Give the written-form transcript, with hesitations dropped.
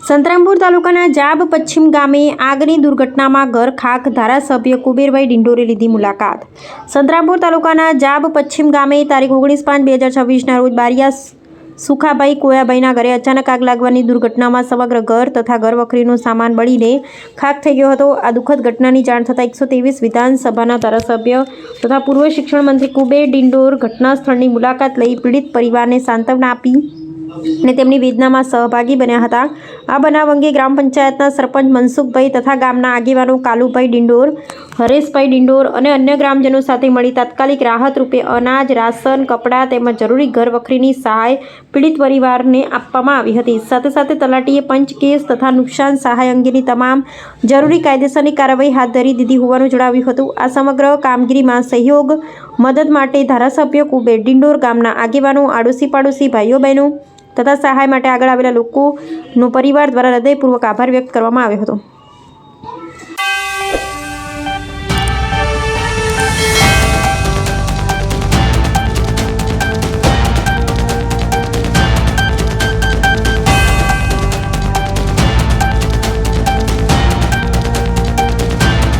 સંતરામપુર તાલુકાના જાબ પશ્ચિમ ગામે આગની દુર્ઘટનામાં ઘર ખાખ, ધારાસભ્ય કુબેરભાઈ ડિંડોરે લીધી મુલાકાત। સંતરામપુર તાલુકાના જાબ પશ્ચિમ ગામે તારીખ 19/5/2026ના રોજ બારિયા સુખાભાઈ કોયાભાઈના ઘરે અચાનક આગ લાગવાની દુર્ઘટનામાં સમગ્ર ઘર તથા ઘરવખરીનો સામાન બળીને ખાખ થઈ ગયો હતો। આ દુઃખદ ઘટનાની જાણ થતાં 123 વિધાનસભાના ધારાસભ્ય તથા પૂર્વ શિક્ષણ મંત્રી કુબેર ડિંડોર ઘટના સ્થળની મુલાકાત લઈ પીડિત પરિવારને સાંત્વના આપી અને તેમની વેદનામાં સહભાગી બન્યા હતા। આ બનાવ અંગે ગ્રામ પંચાયતના સરપંચ મનસુખભાઈ તથા ગામના આગેવાનો કાલુભાઈ ડિંડોર, હરેશભાઈ ડિંડોર અને અન્ય ગ્રામજનો સાથે મળી તાત્કાલિક રાહત રૂપે અનાજ, રાશન, કપડાં તેમજ જરૂરી ઘરવખરીની સહાય પીડિત પરિવારને આપવામાં આવી હતી। સાથે સાથે તલાટીએ પંચ કેસ તથા નુકસાન સહાય અંગેની તમામ જરૂરી કાયદેસરની કાર્યવાહી હાથ ધરી દીધી હોવાનું જણાવ્યું હતું। આ સમગ્ર કામગીરીમાં સહયોગ મદદ માટે ધારાસભ્ય કુબેર ડિંડોર, ગામના આગેવાનો, આડોશી પાડોશી ભાઈઓ બહેનો તથા સહાય માટે આગળ આવેલા લોકોનો પરિવાર દ્વારા હૃદયપૂર્વક આભાર વ્યક્ત કરવામાં આવ્યો હતો।